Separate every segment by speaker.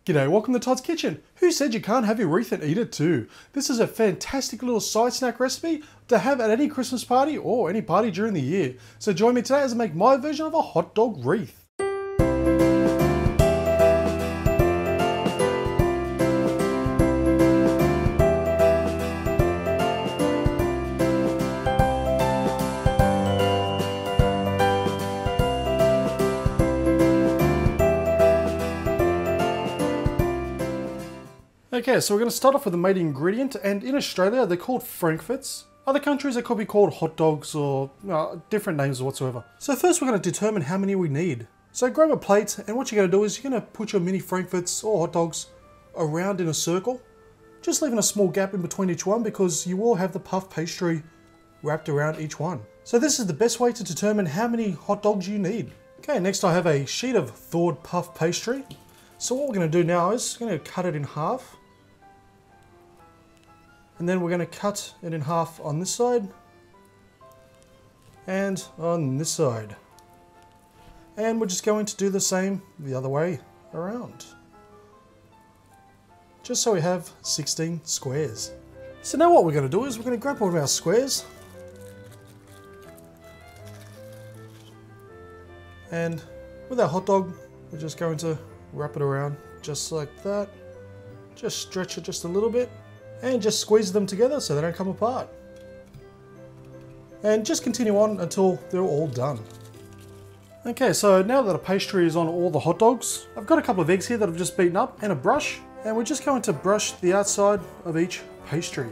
Speaker 1: G'day, welcome to Todd's Kitchen. Who said you can't have your wreath and eat it too? This is a fantastic little side snack recipe to have at any Christmas party or any party during the year. So join me today as I make my version of a hot dog wreath. Okay, so we're going to start off with the main ingredient, and in Australia they're called frankfurts. Other countries they could be called hot dogs or different names whatsoever. So first we're going to determine how many we need. So grab a plate, and what you're going to do is you're going to put your mini frankfurts or hot dogs around in a circle, just leaving a small gap in between each one because you will have the puff pastry wrapped around each one. So this is the best way to determine how many hot dogs you need. Okay, next I have a sheet of thawed puff pastry. So what we're going to do now is we're going to cut it in half. And then we're going to cut it in half on this side and on this side. And we're just going to do the same the other way around. Just so we have 16 squares. So now what we're going to do is we're going to grab one of our squares and with our hot dog we're just going to wrap it around just like that. Just stretch it just a little bit. And just squeeze them together so they don't come apart. And just continue on until they're all done. Okay, so now that the pastry is on all the hot dogs, I've got a couple of eggs here that I've just beaten up and a brush, and we're just going to brush the outside of each pastry.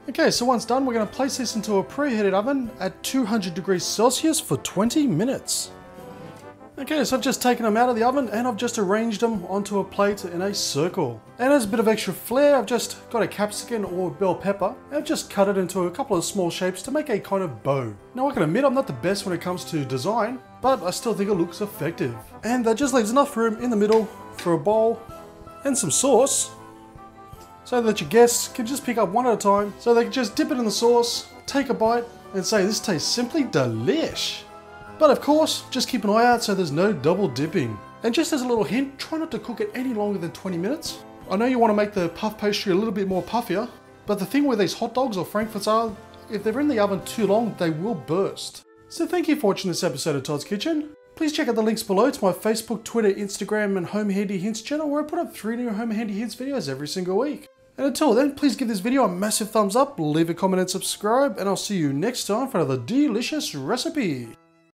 Speaker 1: Okay, so once done, we're going to place this into a preheated oven at 200 degrees Celsius for 20 minutes. Okay, so I've just taken them out of the oven and I've just arranged them onto a plate in a circle. And as a bit of extra flair, I've just got a capsicum or bell pepper and I've just cut it into a couple of small shapes to make a kind of bow. Now I can admit I'm not the best when it comes to design, but I still think it looks effective. And that just leaves enough room in the middle for a bowl and some sauce so that your guests can just pick up one at a time, so they can just dip it in the sauce, take a bite and say this tastes simply delish. But of course, just keep an eye out so there's no double dipping. And just as a little hint, try not to cook it any longer than 20 minutes. I know you want to make the puff pastry a little bit more puffier, but the thing with these hot dogs or frankfurts are, if they're in the oven too long, they will burst. So thank you for watching this episode of Todd's Kitchen. Please check out the links below to my Facebook, Twitter, Instagram and Home Handy Hints channel where I put up 3 new Home Handy Hints videos every single week. And until then, please give this video a massive thumbs up, leave a comment and subscribe, and I'll see you next time for another delicious recipe.